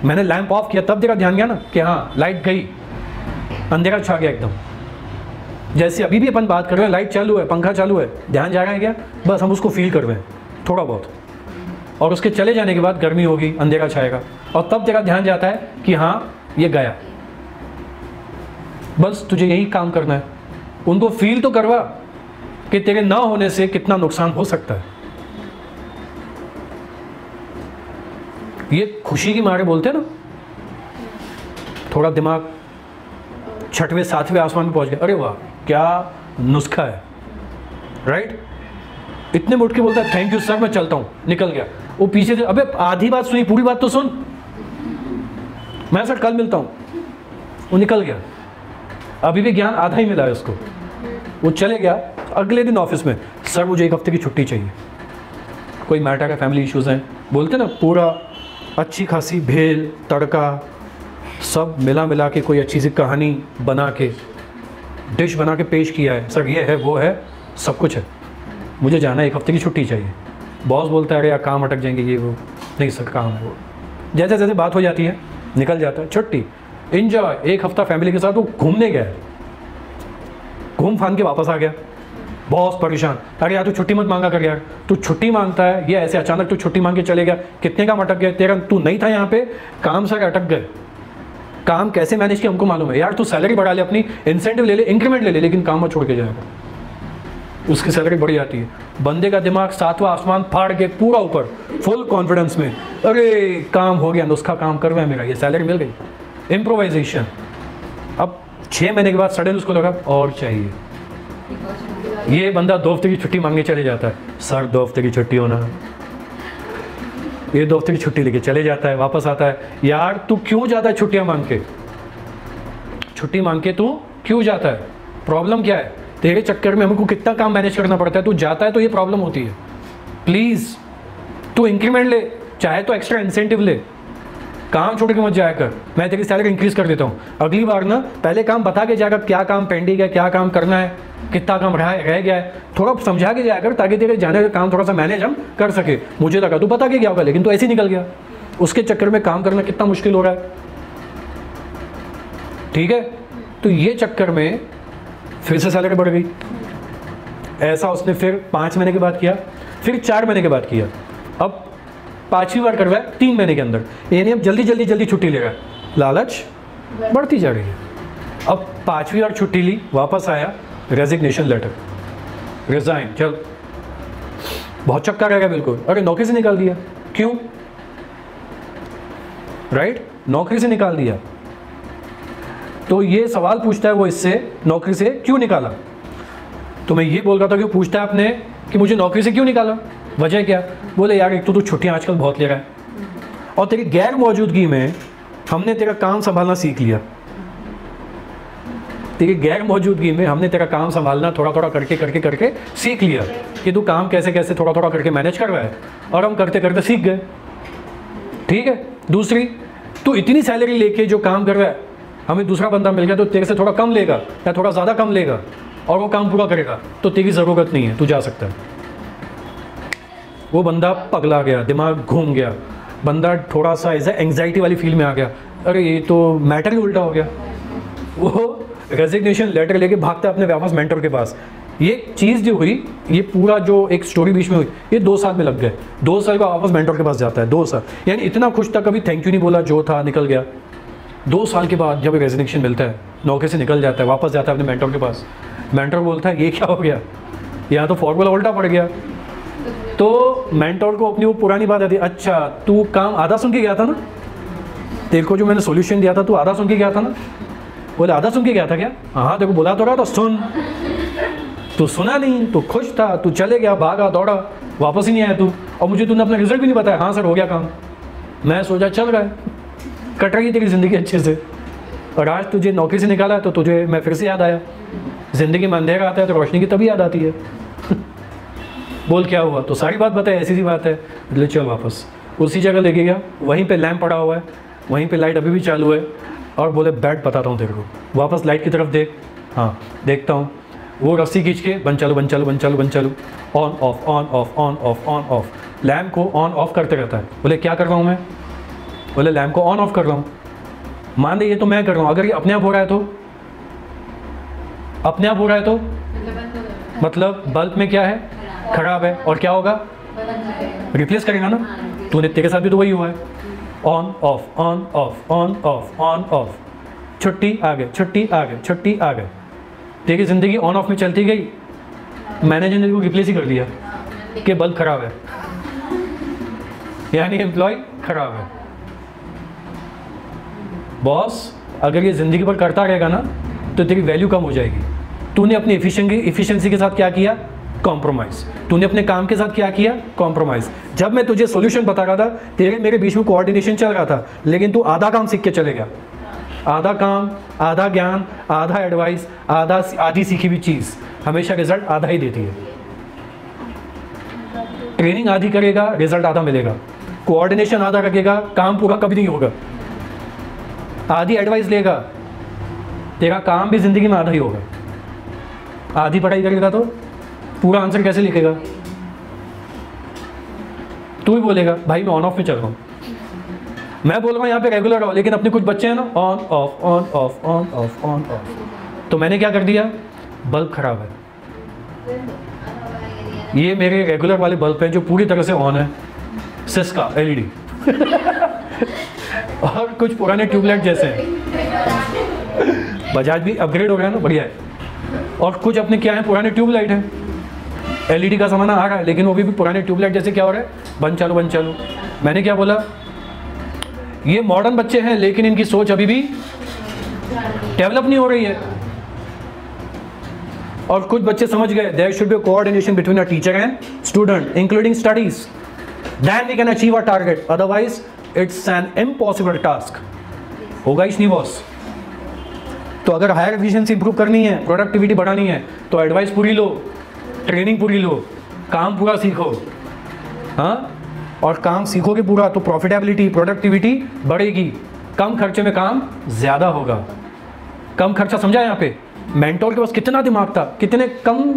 मैंने लैंप ऑफ किया तब तेरा ध्यान गया ना कि हाँ लाइट गई, अंधेरा छा गया एकदम। जैसे अभी भी अपन बात कर रहे हैं, लाइट चालू है, पंखा चालू है, ध्यान जा रहा है क्या? बस हम उसको फील कर रहे हैं थोड़ा बहुत, और उसके चले जाने के बाद गर्मी होगी, अंधेरा छाएगा, और तब तेरा ध्यान जाता है कि हाँ ये गया। बस तुझे यही काम करना है, उनको फील तो करवा कि तेरे ना होने से कितना नुकसान हो सकता है। ये खुशी की मारे बोलते हैं ना, थोड़ा दिमाग 6वें 7वें आसमान में पहुंच गया, अरे वाह क्या नुस्खा है, राइट। इतने मुड़ के बोलता है थैंक यू सर, मैं चलता हूँ, निकल गया। वो पीछे से, अबे आधी बात सुनी, पूरी बात तो सुन। मैं सर कल मिलता हूँ। वो निकल गया, अभी भी ज्ञान आधा ही मिला है उसको। वो चले गया। अगले दिन ऑफिस में, सर मुझे 1 हफ्ते की छुट्टी चाहिए, कोई मैटर है, फैमिली इश्यूज़ हैं, बोलते ना, पूरा अच्छी खासी भेल तड़का सब मिला के कोई अच्छी सी कहानी बना के, डिश बना के पेश किया है। सर ये है, वो है, सब कुछ है, मुझे जाना है, 1 हफ्ते की छुट्टी चाहिए। बॉस बोलता है अरे यार काम अटक जाएंगे, ये वो। नहीं सर काम है वो। जैसे जैसे बात हो जाती है, निकल जाता है, छुट्टी, एंजॉय। 1 हफ्ता फैमिली के साथ वो घूमने गया, घूम फान के वापस आ गया। बॉस परेशान, अरे यार तू छुट्टी मत मांगा कर यार, तू छुट्टी मांगता है, ये ऐसे अचानक तू छुट्टी मांग के चले गया, कितने काम अटक गए तेरा, तू नहीं था यहाँ पे, काम सारे अटक गए। काम कैसे मैनेज किया हमको मालूम है यार, तू सैलरी बढ़ा ले, अपनी इंसेंटिव ले ले, इंक्रीमेंट ले ले, लेकिन काम मत छोड़ के जाएगा। उसकी सैलरी बढ़ जाती है। बंदे का दिमाग 7वां आसमान फाड़ के पूरा ऊपर, फुल कॉन्फिडेंस में, अरे काम हो गया, नुस्खा काम कर रहा है मेरा, ये सैलरी मिल गई, इम्प्रोवाइजेशन। अब 6 महीने के बाद सडन उसको लगा और चाहिए। ये बंदा 2 हफ्ते की छुट्टी मांगने चले जाता है, सर 2 हफ्ते की छुट्टी होना। ये 2 हफ्ते की छुट्टी लेके चले जाता है, वापस आता है, यार तू क्यों जाता है छुट्टियां मांग के? छुट्टी मांग के तू क्यों जाता है? प्रॉब्लम क्या है? तेरे चक्कर में हमको कितना काम मैनेज करना पड़ता है, तू जाता है तो ये प्रॉब्लम होती है। प्लीज़ तू इंक्रीमेंट ले, चाहे तो एक्स्ट्रा इंसेंटिव ले, काम छोड़ के मत जाया कर, मैं तेरी सैलरी इंक्रीज कर देता हूँ। अगली बार ना पहले काम बता के जाकर, क्या काम पेंडिंग है, क्या काम करना है, कितना काम रह गया है, थोड़ा समझा के जाया कर, ताकि तेरे जाने का काम थोड़ा सा मैनेज हम कर सके। मुझे लगा तू बता के गया होगा, लेकिन तू ऐसे ही निकल गया। उसके चक्कर में काम करना कितना मुश्किल हो रहा है, ठीक है। तो ये चक्कर में फिर से सैलरी बढ़ गई, ऐसा उसने फिर 5 महीने के बाद किया, फिर 4 महीने के बाद किया, अब 5वीं बार करवाया 3 महीने के अंदर। यानी अब जल्दी जल्दी जल्दी छुट्टी ले रहा है, लालच बढ़ती जा रही है। अब 5वीं बार छुट्टी ली, वापस आया, रेजिग्नेशन लेटर, रिज़ाइन, चल। बहुत चक्का रहेगा बिल्कुल, अरे नौकरी से निकाल दिया, क्यों? राइट, नौकरी से निकाल दिया। तो ये सवाल पूछता है वो इससे, नौकरी से क्यों निकाला? तो मैं ये बोल रहा था कि पूछता है आपने कि मुझे नौकरी से क्यों निकाला, वजह क्या? बोले यार एक तो तू छुट्टियाँ आजकल बहुत ले रहा है और तेरी गैर मौजूदगी में हमने तेरा काम संभालना सीख लिया। तेरी गैर मौजूदगी में हमने तेरा काम संभालना थोड़ा थोड़ा करके करके करके सीख लिया कि तू काम कैसे कैसे थोड़ा थोड़ा करके मैनेज कर रहा है, और हम करते करते सीख गए। ठीक है। दूसरी, तू इतनी सैलरी लेके जो काम कर रहा है, हमें दूसरा बंदा मिल गया तो तेरे से थोड़ा कम लेगा या थोड़ा ज़्यादा कम लेगा और वो काम पूरा करेगा, तो तेरी ज़रूरत नहीं है, तू जा सकता है। वो बंदा पगला गया, दिमाग घूम गया, बंदा थोड़ा सा ऐसा एंग्जाइटी वाली फील में आ गया, अरे ये तो मैटर ही उल्टा हो गया। वो रेजिग्नेशन लेटर लेके भागता है अपने वापस मेंटर के पास। ये चीज़ जो हुई, ये पूरा जो एक स्टोरी बीच में हुई, ये 2 साल में लग गए। 2 साल का वापस मेंटर के पास जाता है, 2 साल, यानी इतना खुश था, कभी थैंक यू नहीं बोला, जो था निकल गया। 2 साल के बाद जब रेजिग्नेशन मिलता है, नौकरी से निकल जाता है, वापस जाता है अपने मेंटर के पास। मेंटर बोलता है ये क्या हो गया, यहाँ तो फॉर्मूला उल्टा पड़ गया। तो मेंटर को अपनी वो पुरानी बात आती है, अच्छा तू काम आधा सुन के गया था ना, तेरे को जो मैंने सॉल्यूशन दिया था तू आधा सुन के गया था ना। बोले आधा सुन के गया था क्या? हाँ देखो बोला तो रहा था सुन, तू सुना नहीं, तू खुश था, तू चले गया, भागा दौड़ा, वापस ही नहीं आया तू, और मुझे तूने अपना रिजल्ट भी नहीं बताया। हाँ सर हो गया काम। मैं सोचा चल रहा है, कट रही तेरी ज़िंदगी अच्छे से, और आज तुझे नौकरी से निकाला है तो तुझे मैं फिर से याद आया। ज़िंदगी में अंधेरा आता है तो रोशनी की तभी याद आती है। बोल क्या हुआ? तो सारी बात बताए, ऐसी सी बात है। ले चल वापस उसी जगह लेके गया, वहीं पे लैंप पड़ा हुआ है, वहीं पे लाइट अभी भी चालू है, और बोले बैठ बताता हूँ तेरे को, वापस लाइट की तरफ देख। हाँ देखता हूँ, वो रस्सी खींच के बंद चालू बंद चालू बंद चालू बंद चालू, on off on off on off on off, lamp को ऑन ऑफ करते रहता है। बोले क्या कर रहा हूँ मैं? बोले लैम्प को ऑन ऑफ कर रहा हूँ। मान ले ये तो मैं कर रहा हूँ, अगर ये अपने आप हो रहा है तो, अपने आप हो रहा है तो मतलब बल्ब में क्या है, खराब है, और क्या होगा, रिप्लेस करेगा ना। तूने, तेरे साथ भी तो वही हुआ है, on off on off on off on off, छुट्टी आ गए, छुट्टी आ गए, छुट्टी आ गए, तेरी ज़िंदगी ऑन ऑफ में चलती गई। मैनेजर ने को रिप्लेस ही कर दिया कि बल्ब खराब है, यानी एम्प्लॉय खराब है। बॉस अगर ये ज़िंदगी पर करता रहेगा ना तो तेरी वैल्यू कम हो जाएगी। तूने अपनी एफिशिएंसी के साथ क्या किया, कॉम्प्रोमाइज़। तूने अपने काम के साथ क्या किया, कॉम्प्रोमाइज़। जब मैं तुझे सॉल्यूशन बता रहा था, तेरे मेरे बीच में कोऑर्डिनेशन चल रहा था, लेकिन तू आधा काम सीख के चले गया। आधा काम, आधा ज्ञान, आधा एडवाइस, आधी सीखी हुई चीज़ हमेशा रिजल्ट आधा ही देती है। ट्रेनिंग आधी करेगा, रिजल्ट आधा मिलेगा। कोऑर्डिनेशन आधा रखेगा, काम पूरा कभी नहीं होगा। आधी एडवाइस लेगा, तेरा काम भी ज़िंदगी में आधा ही होगा। आधी पढ़ाई करेगा तो पूरा आंसर कैसे लिखेगा? तू ही बोलेगा भाई मैं ऑन ऑफ में चल रहा हूँ। मैं बोल रहा हूँ यहाँ पे रेगुलर रहो, लेकिन अपने कुछ बच्चे हैं ना, on off on off on off on off. तो मैंने क्या कर दिया, बल्ब खराब है। ये मेरे रेगुलर वाले बल्ब हैं जो पूरी तरह से ऑन है, सिस्का एलईडी और कुछ पुराने ट्यूबलाइट जैसे हैं। बजाज भी अपग्रेड हो गया ना, बढ़िया है। और कुछ अपने क्या है, पुराने ट्यूबलाइट हैं। एलईडी का ज़माना आ रहा है, लेकिन वो भी पुराने ट्यूबलाइट जैसे क्या हो रहा है, बंद चालू बंद चालू। मैंने क्या बोला, ये मॉडर्न बच्चे हैं लेकिन इनकी सोच अभी भी डेवलप नहीं हो रही है। और कुछ बच्चे समझ गए there should be coordination between a teacher and student including studies, then we can achieve a target, otherwise it's an impossible task. होगा ही नहीं बॉस। तो अगर हायर एफिशिएंसी इंप्रूव करनी है, प्रोडक्टिविटी बढ़ानी है, तो एडवाइस पूरी लो, ट्रेनिंग पूरी लो, काम पूरा सीखो। हाँ, और काम सीखोगे पूरा तो प्रॉफिटेबिलिटी, प्रोडक्टिविटी बढ़ेगी। कम खर्चे में काम ज़्यादा होगा। कम खर्चा समझा यहाँ पे? मेंटोर के पास कितना दिमाग था, कितने कम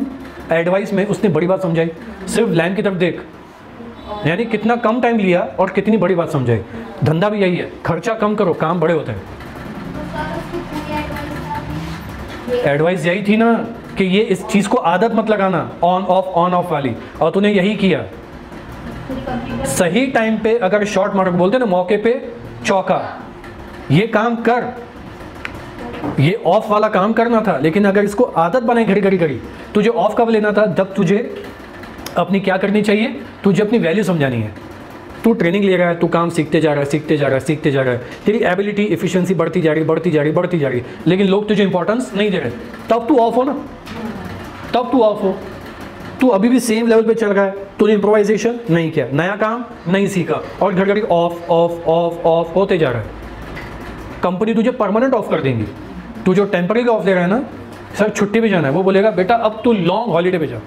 एडवाइस में उसने बड़ी बात समझाई। सिर्फ लैंप की तरफ देख, यानी कितना कम टाइम लिया और कितनी बड़ी बात समझाई। धंधा भी यही है, खर्चा कम करो, काम बड़े होते हैं। एडवाइस यही थी ना कि ये इस चीज़ को आदत मत लगाना ऑन ऑफ वाली, और तूने यही किया। पूरी कंपनी का सही टाइम पे अगर शॉट मारो, बोलते ना मौके पे चौका, ये काम कर। ये ऑफ वाला काम करना था, लेकिन अगर इसको आदत बनाए घड़ी घड़ी घड़ी, तुझे ऑफ कब लेना था? जब तुझे अपनी क्या करनी चाहिए, तुझे अपनी वैल्यू समझानी है। तू ट्रेनिंग ले रहा है, तू काम सीखते जा रहा है, सीखते जा रहा है, सीखते जा रहा है, तेरी एबिलिटी एफिशिएंसी बढ़ती जा रही, बढ़ती जा रही, बढ़ती जा रही, लेकिन लोग तुझे इंपॉर्टेंस नहीं दे रहे, तब तू ऑफ हो ना, तब तू ऑफ हो। तू अभी भी सेम लेवल पे चल रहा है, तूने इम्प्रोवाइजेशन नहीं किया, नया काम नहीं सीखा, और घड़ी घड़ी ऑफ ऑफ ऑफ ऑफ होते जा रहा है। कंपनी तुझे परमानेंट ऑफ कर देंगी। तू जो टेम्पररी ऑफ दे रहा है ना, सर छुट्टी पे जाना है, वो बोलेगा बेटा अब तू लॉन्ग हॉलीडे पे जा,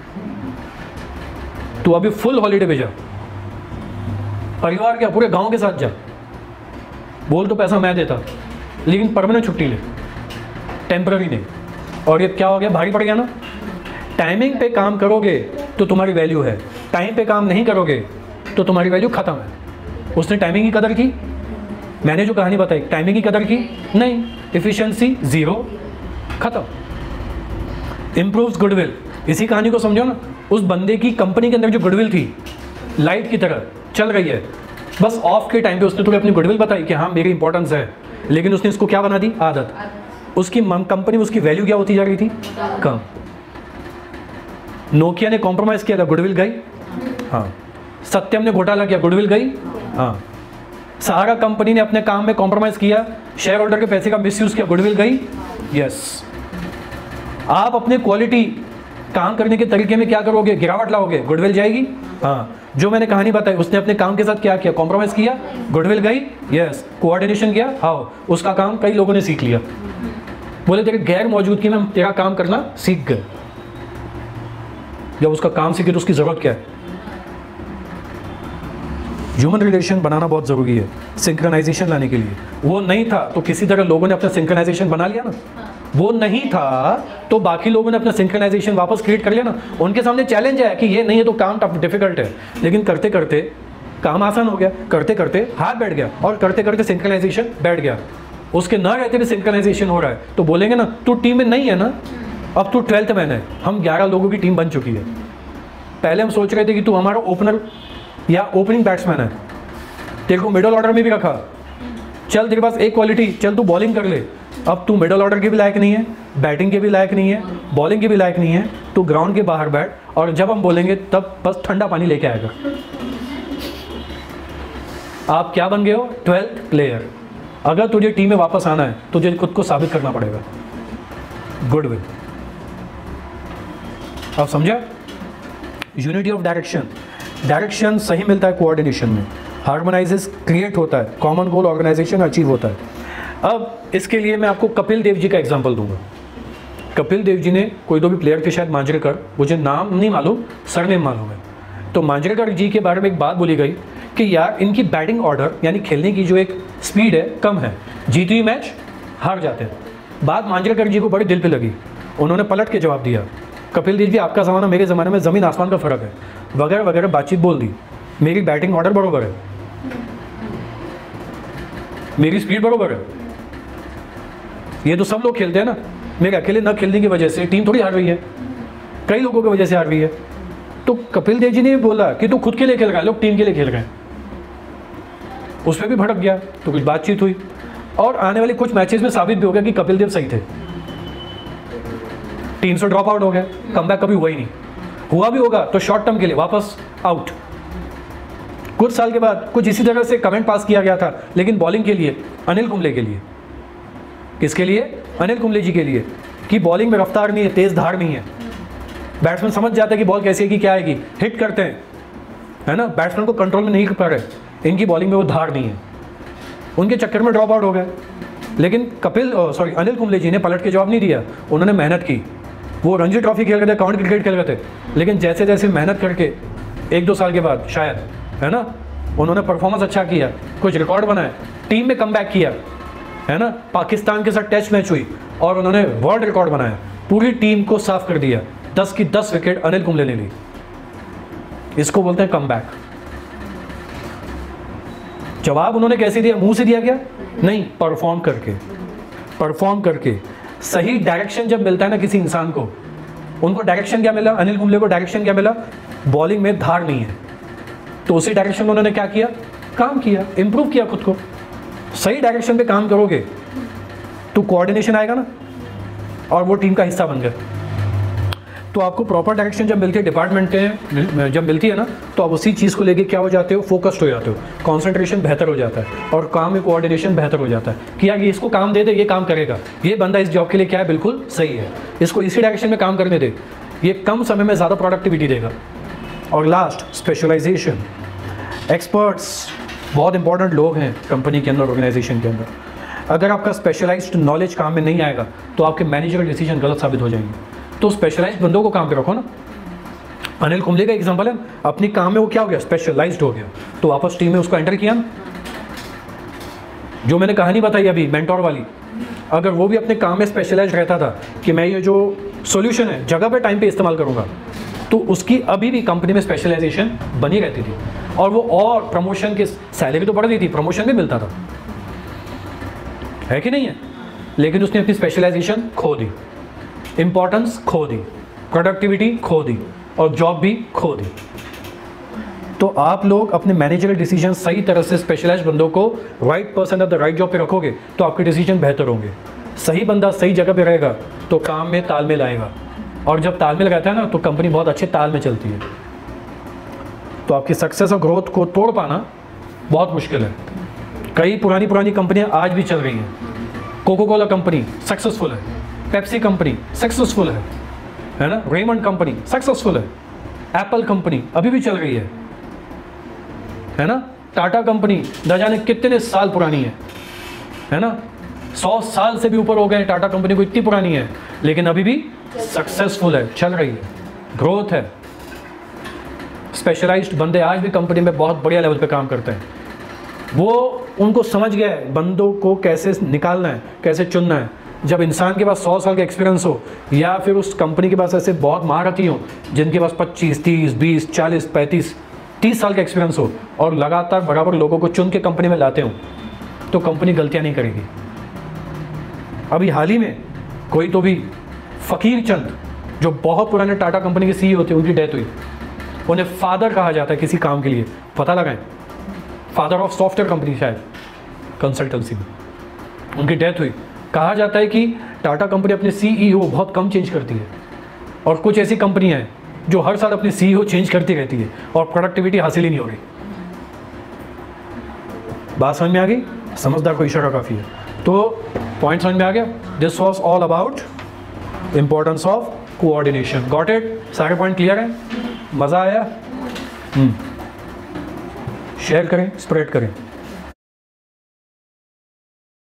तू अभी फुल हॉलीडे पे जा, परिवार क्या पूरे गांव के साथ जा, बोल तो पैसा मैं देता, लेकिन परमानेंट छुट्टी ले, टेम्पररी नहीं। और ये क्या हो गया, भारी पड़ गया ना। टाइमिंग पे काम करोगे तो तुम्हारी वैल्यू है, टाइम पे काम नहीं करोगे तो तुम्हारी वैल्यू खत्म है। उसने टाइमिंग की कदर की, मैंने जो कहानी बताई टाइमिंग की कदर की नहीं, एफिशिएंसी जीरो, खत्म। इम्प्रूव्स गुडविल, इसी कहानी को समझो ना। उस बंदे की कंपनी के अंदर जो गुडविल थी लाइट की तरह चल रही है, बस ऑफ के टाइम पे उसने तुम्हें अपनी गुडविल बताई कि हाँ मेरी इंपॉर्टेंस है, लेकिन उसने इसको क्या बना दी, आदत। उसकी कंपनी में उसकी वैल्यू क्या होती जा रही थी, कम। नोकिया ने कॉम्प्रोमाइज किया था, गुडविल गई, हाँ। सत्यम ने घोटाला किया, गुडविल गई, हाँ। सहारा कंपनी ने अपने काम में कॉम्प्रोमाइज किया, शेयर होल्डर के पैसे का मिसयूज किया, गुडविल गई, यस। आप अपने क्वालिटी काम करने के तरीके में क्या करोगे, गिरावट लाओगे, गुडविल जाएगी, हाँ। जो मैंने कहानी बताई, उसने अपने काम के साथ क्या किया, कॉम्प्रोमाइज किया, गुडविल गई, यस। कोऑर्डिनेशन किया, हाँ, उसका काम कई लोगों ने सीख लिया, बोले तेरे गैर मौजूदगी में हम तेरा काम करना सीख गए। जब उसका काम सीखे तो उसकी ज़रूरत क्या है। ह्यूमन रिलेशन बनाना बहुत ज़रूरी है सिंक्रोनाइजेशन लाने के लिए। वो नहीं था तो किसी तरह लोगों ने अपना सिंक्रोनाइजेशन बना लिया ना, वो नहीं था तो बाकी लोगों ने अपना सिंक्रोनाइजेशन वापस क्रिएट कर लिया ना। उनके सामने चैलेंज है कि ये नहीं है तो काम टफ डिफिकल्ट है, लेकिन करते करते काम आसान हो गया, करते करते हाथ बैठ गया, और करते करते सिंक्रोनाइजेशन बैठ गया। उसके न रहते भी सिंक्रोनाइजेशन हो रहा है तो बोलेंगे ना तू टीम में नहीं है ना, अब तू 12th मैन है, हम 11 लोगों की टीम बन चुकी है। पहले हम सोच रहे थे कि तू हमारा ओपनर या ओपनिंग बैट्समैन है, तेरे को मिडल ऑर्डर में भी रखा, चल तेरे पास एक क्वालिटी, चल तू बॉलिंग कर ले। अब तू मिडल ऑर्डर के भी लायक नहीं है, बैटिंग के भी लायक नहीं है, बॉलिंग के भी लायक नहीं है, तू ग्राउंड के बाहर बैठ, और जब हम बोलेंगे तब बस ठंडा पानी लेके आएगा। आप क्या बन गए हो, 12th प्लेयर। अगर तुझे टीम में वापस आना है तुझे खुद को साबित करना पड़ेगा, गुडविल। आप समझा, यूनिटी ऑफ डायरेक्शन। डायरेक्शन सही मिलता है कोऑर्डिनेशन में, हार्मोनाइजेस क्रिएट होता है, कॉमन गोल ऑर्गेनाइजेशन अचीव होता है। अब इसके लिए मैं आपको कपिल देव जी का एग्जांपल दूंगा। कपिल देव जी ने, कोई दो भी प्लेयर थे शायद मांजरेकर, मुझे नाम नहीं मालूम, सरनेम मालूम है। तो मांजरेकर जी के बारे में एक बात बोली गई कि यार इनकी बैटिंग ऑर्डर यानी खेलने की जो एक स्पीड है कम है, जीती हुई मैच हार जाते हैं। बात मांजरेकर जी को बड़ी दिल पे लगी, उन्होंने पलट के जवाब दिया, कपिल देव जी आपका ज़माना मेरे ज़माने में ज़मीन आसमान का फ़र्क है, वगैरह वगैरह बातचीत बोल दी। मेरी बैटिंग ऑर्डर बरोबर है, मेरी स्पीड बरोबर है, ये तो सब लोग खेलते हैं ना, मेरे अकेले न खेलने की वजह से टीम थोड़ी हार रही है, कई लोगों की वजह से हार रही है। तो कपिल देव जी ने बोला कि तू खुद के लिए खेल रहा है, लोग टीम के लिए खेल रहे हैं। उस पर भी भड़क गया, तो कुछ बातचीत हुई, और आने वाले कुछ मैचेस में साबित भी हो गया कि कपिल देव सही थे। टीम से ड्रॉप आउट हो गया, कमबैक कभी हुआ ही नहीं, हुआ भी होगा तो शॉर्ट टर्म के लिए वापस आउट। कुछ साल के बाद कुछ इसी तरह से कमेंट पास किया गया था, लेकिन बॉलिंग के लिए अनिल कुंबले के लिए, किसके लिए, अनिल कुंबले जी के लिए, कि बॉलिंग में रफ्तार नहीं है, तेज धार नहीं है। बैट्समैन समझ जाता है कि बॉल कैसी आएगी, क्या आएगी, हिट करते हैं, है ना, बैट्समैन को कंट्रोल में नहीं कर पा रहे, इनकी बॉलिंग में वो धार नहीं है, उनके चक्कर में ड्रॉप आउट हो गए। लेकिन अनिल कुंबले जी ने पलट के जवाब नहीं दिया, उन्होंने मेहनत की। वो रणजी ट्रॉफी खेल रहे थे, काउंटी क्रिकेट खेल रहे थे, लेकिन जैसे जैसे मेहनत करके 1-2 साल के बाद शायद, है ना, उन्होंने परफॉर्मेंस अच्छा किया, कुछ रिकॉर्ड बनाए, टीम में कमबैक किया, है ना, पाकिस्तान के साथ टेस्ट मैच हुई और उन्होंने वर्ल्ड रिकॉर्ड बनाया, पूरी टीम को साफ कर दिया, 10 की 10 विकेट अनिल कुंबले ने ली। इसको बोलते हैं कमबैक। जवाब उन्होंने कैसे दिया, मुंह से दिया क्या, नहीं, परफॉर्म करके। परफॉर्म करके सही डायरेक्शन जब मिलता है ना किसी इंसान को, उनको डायरेक्शन क्या मिला, अनिल कुंबले को डायरेक्शन क्या मिला, बॉलिंग में धार नहीं है, तो उसी डायरेक्शन में उन्होंने क्या किया, काम किया, इंप्रूव किया खुद को। सही डायरेक्शन पे काम करोगे तो कोऑर्डिनेशन आएगा ना, और वो टीम का हिस्सा बन गए। तो आपको प्रॉपर डायरेक्शन जब मिलती है डिपार्टमेंट के, जब मिलती है ना, तो आप उसी चीज़ को लेके क्या हो जाते हो, फोकस्ड हो जाते हो, कॉन्सेंट्रेशन बेहतर हो जाता है और काम में कोऑर्डिनेशन बेहतर हो जाता है कि यार ये इसको काम दे दे, ये काम करेगा, ये बंदा इस जॉब के लिए क्या है, बिल्कुल सही है, इसको इसी डायरेक्शन में काम करने दे, ये कम समय में ज़्यादा प्रोडक्टिविटी देगा। और लास्ट, स्पेशलाइजेशन। एक्सपर्ट्स बहुत इंपॉर्टेंट लोग हैं कंपनी के अंदर, ऑर्गेनाइजेशन के अंदर। अगर आपका स्पेशलाइज्ड नॉलेज काम में नहीं आएगा तो आपके मैनेजर डिसीजन गलत साबित हो जाएंगे। तो स्पेशलाइज्ड बंदों को काम पे रखो ना। अनिल कुंबले का एग्जांपल है, अपनी काम में वो क्या हो गया, स्पेशलाइज्ड हो गया, तो वापस टीम में उसको एंटर किया ना। जो मैंने कहानी बताई अभी मेंटोर वाली, अगर वो भी अपने काम में स्पेशलाइज्ड रहता था कि मैं ये जो सॉल्यूशन है जगह पे टाइम पे इस्तेमाल करूंगा, तो उसकी अभी भी कंपनी में स्पेशलाइजेशन बनी रहती थी और वो और प्रमोशन की सैलरी तो बढ़ रही थी, प्रमोशन भी मिलता था, है कि नहीं है। लेकिन उसने अपनी स्पेशलाइजेशन खो दी, इंपॉर्टेंस खो दी, प्रोडक्टिविटी खो दी और जॉब भी खो दी। तो आप लोग अपने मैनेजरियल डिसीजन सही तरह से स्पेशलाइज्ड बंदों को right person at the right job पे रखोगे तो आपके डिसीजन बेहतर होंगे। सही बंदा सही जगह पे रहेगा तो काम में तालमेल आएगा, और जब तालमेल रहता है ना तो कंपनी बहुत अच्छे ताल में चलती है। तो आपकी सक्सेस और ग्रोथ को तोड़ पाना बहुत मुश्किल है। कई पुरानी कंपनियां आज भी चल रही हैं। कोको कोला कंपनी सक्सेसफुल है, पेप्सी कंपनी सक्सेसफुल है ना, रेमंड कंपनी सक्सेसफुल है, एप्पल कंपनी अभी भी चल रही है ना, टाटा कंपनी न जाने कितने साल पुरानी है ना, 100 साल से भी ऊपर हो गए टाटा कंपनी को, इतनी पुरानी है, लेकिन अभी भी सक्सेसफुल है, चल रही है, ग्रोथ है। स्पेशलाइज्ड बंदे आज भी कंपनी में बहुत बढ़िया लेवल पे काम करते हैं। वो उनको समझ गया है बंदों को कैसे निकालना है, कैसे चुनना है। जब इंसान के पास 100 साल का एक्सपीरियंस हो, या फिर उस कंपनी के पास ऐसे बहुत महारथी हो जिनके पास 25, 30, 20, 40, 35, 30 साल का एक्सपीरियंस हो, और लगातार बराबर लोगों को चुन के कंपनी में लाते हो, तो कंपनी गलतियां नहीं करेगी। अभी हाल ही में कोई तो भी फकीर चंद, जो बहुत पुराने टाटा कंपनी के सीईओ थे, उनकी डेथ हुई। उन्हें फादर कहा जाता है किसी काम के लिए, पता लगाएं, फादर ऑफ सॉफ्टवेयर कंपनी शायद कंसल्टेंसी में, उनकी डेथ हुई। कहा जाता है कि टाटा कंपनी अपने सीईओ बहुत कम चेंज करती है, और कुछ ऐसी कंपनियां हैं जो हर साल अपने सीईओ चेंज करती रहती है और प्रोडक्टिविटी हासिल ही नहीं हो रही। बात समझ में आ गई? समझदार को इशारा काफ़ी है। तो पॉइंट समझ में आ गया? This was all about importance of coordination. Got it? सारे पॉइंट क्लियर हैं? मज़ा आया? शेयर करें, स्प्रेड करें।